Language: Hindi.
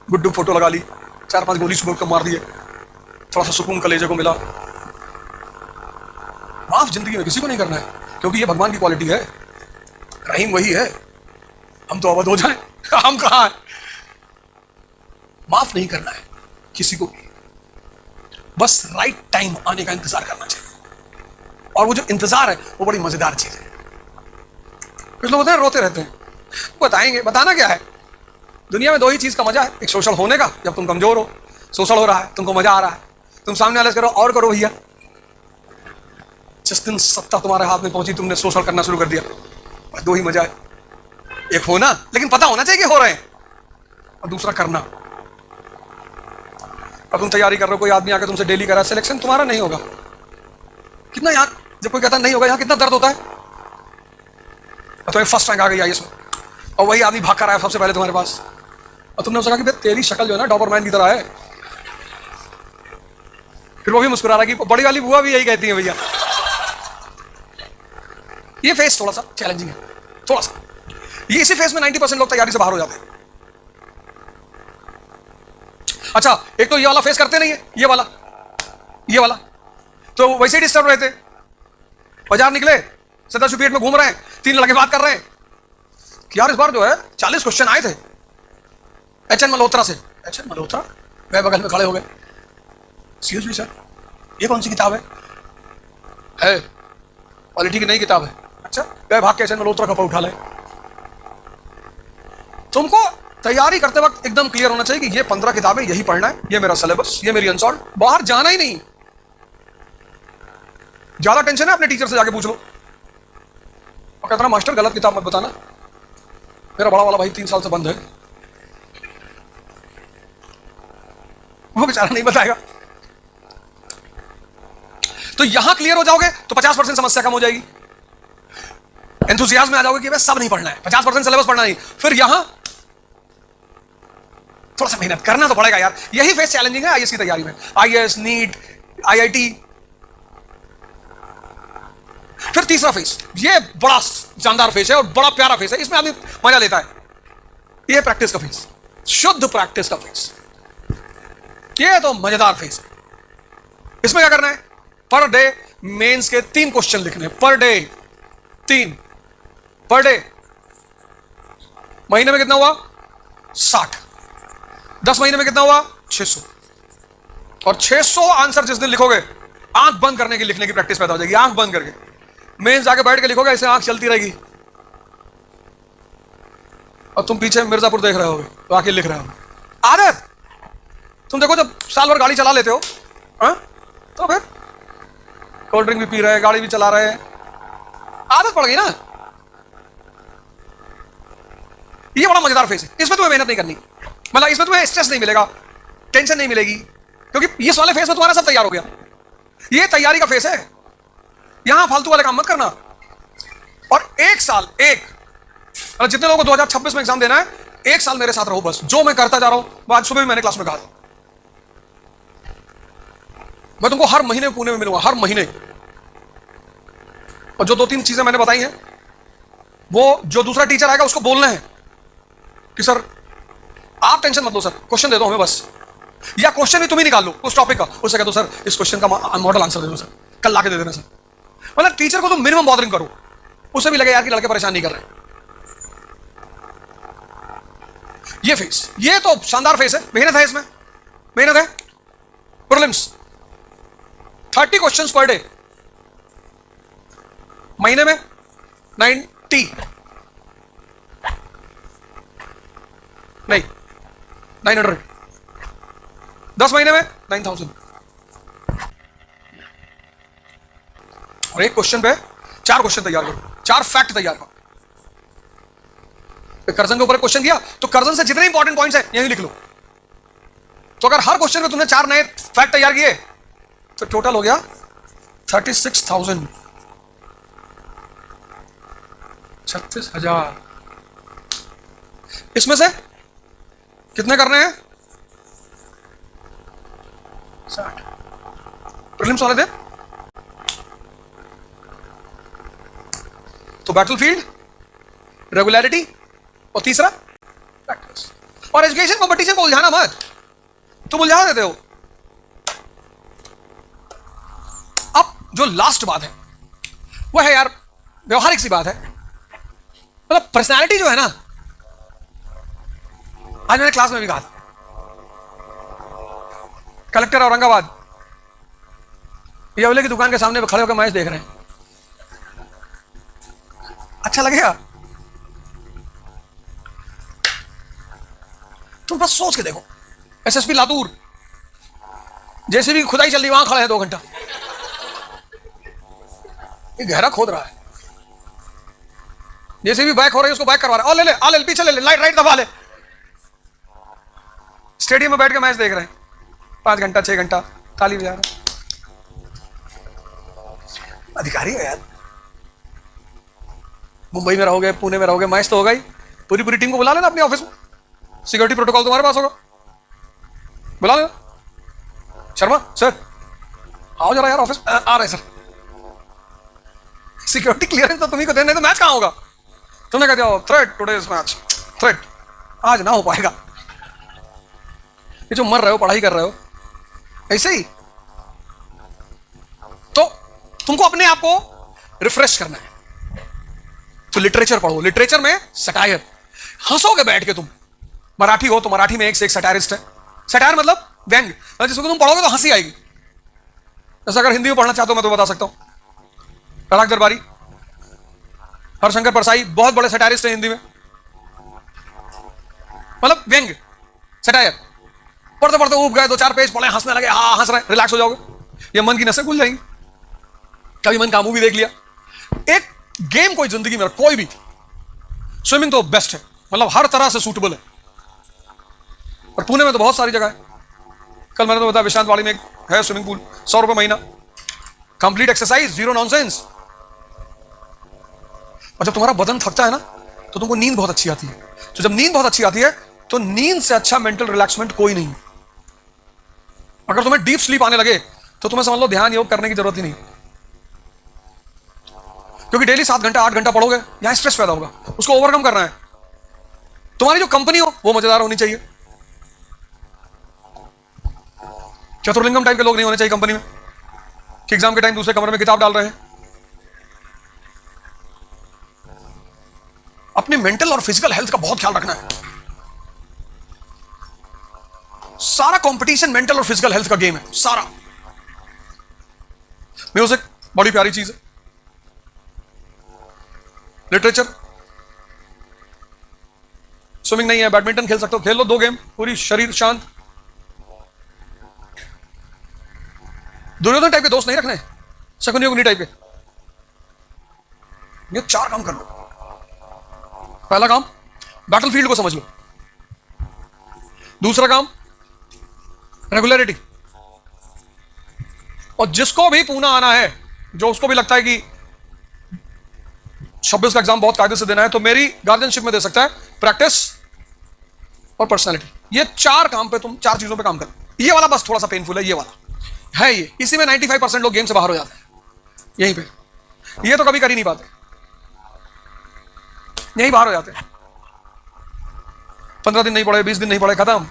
गुड्डू फोटो लगा ली, 4-5 गोली सुबह को मार दिए, थोड़ा सा सुकून कलेजे को मिला। माफ जिंदगी में किसी को नहीं करना है, क्योंकि ये भगवान की क्वालिटी है। रहीम वही है, हम तो अवध हो जाएं, हम कहाँ हैं। माफ नहीं करना है किसी को भी, बस राइट टाइम आने का इंतजार करना चाहिए। और वो जो इंतजार है वो बड़ी मजेदार चीज है। कुछ लोग होते हैं रोते रहते हैं, बताएंगे, बताना क्या है। दुनिया में 2 ही चीज का मजा है, एक सोशल होने का, जब तुम कमजोर हो, सोशल हो रहा है, तुमको मजा आ रहा है, तुम सामने वाले से करो और करो भैया। जिस दिन सत्ता तुम्हारे हाथ में पहुंची, तुमने सोशल करना शुरू कर दिया, बस 2 ही मजा है, एक होना, लेकिन पता होना चाहिए कि हो रहे हैं, और दूसरा करना। अब तुम तैयारी कर रहे हो, कोई आदमी आके तुमसे डेली करा, सिलेक्शन तुम्हारा नहीं होगा। कितना यार, जब कोई कहता नहीं होगा, यहाँ कितना दर्द होता है। और तुम्हें फर्स्ट रैंक आ गई आईएएस में, और वही आदमी भाग कर आया सबसे पहले तुम्हारे पास, और तुमने उससे कहा कि भाई तेरी शक्ल जो है ना डॉबरमैन की तरह है। फिर वो भी मुस्कुरा रहा कि बड़ी वाली बुआ भी यही कहती है भैया। ये फेस थोड़ा सा चैलेंजिंग है, थोड़ा सा। ये इसी फेस में 90% लोग तैयारी से बाहर हो जाते हैं। अच्छा, एक तो ये वाला फेस करते नहीं है, ये वाला तो वैसे ही डिस्टर्ब रहते। बाजार निकले, सदा सुपीट में घूम रहे हैं, 3 लड़के बात कर रहे हैं कि यार इस बार जो है 40 क्वेश्चन आए थे एचएन मल्होत्रा से। एचएन मल्होत्रा वह बगल में खड़े हो गए, सीरियसली सर, ये कौन सी किताब है पॉलिटी की नई किताब है। अच्छा, वह भाग के एचएन मल्होत्रा का उठा ले। तुमको तैयारी करते वक्त एकदम क्लियर होना चाहिए कि ये 15 किताबें यही पढ़ना है, ये मेरा सिलेबस, ये मेरी अनसॉल्व, बाहर जाना ही नहीं। ज्यादा टेंशन है अपने टीचर से जाके पूछ लो, और कहता ना मास्टर गलत किताब मत बताना, मेरा बड़ा वाला भाई 3 साल से बंद है, वो बेचारा नहीं बताएगा। तो यहां क्लियर हो जाओगे तो 50% समस्या कम हो जाएगी। एंथुसियाज्म में आ जाओगे कि भाई सब नहीं पढ़ना है, 50% सिलेबस पढ़ना नहीं। फिर यहां थोड़ा सा मेहनत करना तो पड़ेगा यार। यही फेस चैलेंजिंग है आईएएस की तैयारी में, आईएएस, नीट, आईआईटी। फिर तीसरा फेस, ये बड़ा शानदार फेस है और बड़ा प्यारा फेस है, इसमें आदमी मजा लेता है। ये प्रैक्टिस का फेस, शुद्ध प्रैक्टिस का फेस, ये तो मजेदार फेस है। इसमें क्या करना है, पर डे मेंस के 3 क्वेश्चन लिखने, पर डे 3, पर डे। महीने में कितना हुआ 60, 10 महीने में कितना हुआ 600। और 600 आंसर जिस दिन लिखोगे, आंख बंद करने की लिखने की प्रैक्टिस पैदा हो जाएगी। आंख बंद करके मेंस जाके बैठ के लिखोगे, ऐसे आंख चलती रहेगी, और तुम पीछे मिर्जापुर देख रहे होगे तो आके लिख रहे हो। आदत, तुम देखो जब साल भर गाड़ी चला लेते हो, तो फिर कोल्ड ड्रिंक भी पी रहे हैं, गाड़ी भी चला रहे हैं, आदत पड़ गई ना। ये बड़ा मजेदार फेस है, इसमें तुम्हें मेहनत नहीं करनी, मतलब इसमें तुम्हें स्ट्रेस नहीं मिलेगा, टेंशन नहीं मिलेगी, क्योंकि इस वाले फेस में तुम्हारा सब तैयार हो गया। ये तैयारी का फेस है, यहां फालतू वाले काम मत करना। और 1 साल, जितने लोगों को 2026 में एग्जाम देना है, 1 साल मेरे साथ रहो बस। जो मैं करता जा रहा हूं, वो आज सुबह भी मैंने क्लास में कहा था, मैं तुमको हर महीने पुणे में मिलूंगा, हर महीने। और जो 2-3 चीजें मैंने बताई हैं, वो जो दूसरा टीचर आएगा उसको बोलना है कि सर आप टेंशन मत लो, सर क्वेश्चन दे दो हमें बस, या क्वेश्चन भी तुम ही निकाल लो उस टॉपिक का, उससे कह दो सर इस क्वेश्चन का मॉडल आंसर दे दो सर, कल लाके दे देना सर। मतलब टीचर को तुम मिनिमम बॉदरिंग करो, उसे भी लगे यार कि लड़के परेशान नहीं कर रहे। ये फेस, ये तो शानदार फेस है, मेहनत है इसमें, मेहनत है। प्रीलिम्स 30 क्वेश्चंस पर डे, महीने में 90 नहीं 900, 10 महीने में 9000। और एक क्वेश्चन पे 4 क्वेश्चन तैयार करो, 4 फैक्ट तैयार करो। कर्जन के ऊपर क्वेश्चन दिया तो कर्जन से जितने इंपॉर्टेंट पॉइंट्स हैं यही लिख लो। तो अगर हर क्वेश्चन में तुमने 4 नए फैक्ट तैयार किए तो टोटल हो गया 36,000, 36,000। इसमें से कितने करने हैं 60 प्रीलिम्स वाले थे। तो बैटलफील्ड, रेगुलरिटी और तीसरा प्रैक्टिस। और एजुकेशन कंपटीशन को उलझाना मत, तुम उलझा देते हो। अब जो लास्ट बात है वह है यार व्यवहारिक सी बात है, मतलब पर्सनालिटी जो है ना, आज मैंने क्लास में भी कहा था, कलेक्टर औरंगाबाद ये अवले की दुकान के सामने खड़े होकर मैच देख रहे हैं, अच्छा लगेगा? तुम बस सोच के देखो, एसएसपी लातूर जैसे भी खुदाई चल रही वहां खड़े हैं 2 घंटा, ये गहरा खोद रहा है, जैसे भी बैक हो रही है उसको बैक करवा रहा है, और ले ले, आ ले, पीछे ले ले, राइट दबा ले। स्टेडियम में बैठ के मैच देख रहे हैं 5 घंटा 6 घंटा, ताली बजा रहे। अधिकारी है यार, मुंबई में रहोगे, पुणे में रहोगे, मैच तो होगा ही, पूरी पूरी टीम को बुला लेना अपने ऑफिस में, सिक्योरिटी प्रोटोकॉल तुम्हारे पास होगा, बुला लेना। शर्मा सर आओ जरा यार ऑफिस, आ रहे सर। सिक्योरिटी क्लियरेंस तो तुम्ही को देने, तो मैच कहां होगा? तुमने कह दिया थ्रेट टुडेज मैच, थ्रेट आज ना हो पाएगा। ये जो मर रहे हो, पढ़ाई कर रहे हो, ऐसे ही तो तुमको अपने आप को रिफ्रेश करना है, तो लिटरेचर पढ़ो। लिटरेचर में सटायर, हंसोगे बैठ के तुम। मराठी हो तो मराठी में एक से एक सटायरिस्ट है। सटायर मतलब व्यंग, जिसको तुम पढ़ोगे तो हंसी आएगी। जैसे अगर हिंदी में पढ़ना चाहते हो मैं तो बता सकता हूं, पराग दरबारी, हरशंकर परसाई, बहुत बड़े सटायरिस्ट हैं हिंदी में, मतलब व्यंग सटायर। पढ़ते पढ़ते ऊब गए, 2-4 पेज पढ़े, हंसने लगे, हाँ हंस रहे, रिलैक्स हो जाओगे, ये मन की नसें खुल जाएंगी। कभी मन का मूवी देख लिया। एक गेम कोई जिंदगी में कोई भी, स्विमिंग तो बेस्ट है, मतलब हर तरह से सूटेबल है, और पुणे में तो बहुत सारी जगह है। कल मैंने तो बताया विशांतवाड़ी में एक है स्विमिंग पूल, 100 रुपए महीना, कंप्लीट एक्सरसाइज, जीरो नॉनसेंस। और जब तुम्हारा बदन थकता है ना तो तुमको नींद बहुत अच्छी आती है। तो जब नींद बहुत अच्छी आती है तो नींद से अच्छा मेंटल रिलैक्समेंट कोई नहीं। अगर तुम्हें डीप स्लीप आने लगे तो तुम्हें समझ लो ध्यान योग करने की जरूरत ही नहीं, क्योंकि डेली 7 घंटा 8 घंटा पढ़ोगे, यहां स्ट्रेस पैदा होगा, उसको ओवरकम करना है। तुम्हारी जो कंपनी हो वो मजेदार होनी चाहिए, चतुर्लिंगम टाइप के लोग नहीं होने चाहिए कंपनी में कि एग्जाम के टाइम दूसरे कमरे में किताब डाल रहे हैं। अपने मेंटल और फिजिकल हेल्थ का बहुत ख्याल रखना है। सारा कंपटीशन मेंटल और फिजिकल हेल्थ का गेम है, सारा। म्यूजिक बड़ी प्यारी चीज है, लिटरेचर, स्विमिंग नहीं है, बैडमिंटन खेल सकते हो, खेल लो 2 गेम, पूरी शरीर शांत। दुर्योधन टाइप के दोस्त नहीं रखने, शकुनी टाइप के। ये 4 काम कर लो। पहला काम बैटलफील्ड को समझ लो, दूसरा काम रेगुलरिटी, और जिसको भी पूना आना है, जो उसको भी लगता है कि 26 का एग्जाम बहुत कायदे से देना है, तो मेरी गार्जियनशिप में दे सकता है, प्रैक्टिस और पर्सनालिटी। ये 4 काम पे तुम 4 चीजों पे काम करो। ये वाला बस थोड़ा सा पेनफुल है, ये वाला है, ये इसी में 95% लोग गेम से बाहर हो जाते हैं, यहीं पे। ये तो कभी कर ही नहीं पाते, यहीं बाहर हो जाते हैं। 15 दिन नहीं पढ़े, 20 दिन नहीं पढ़े, खत्म।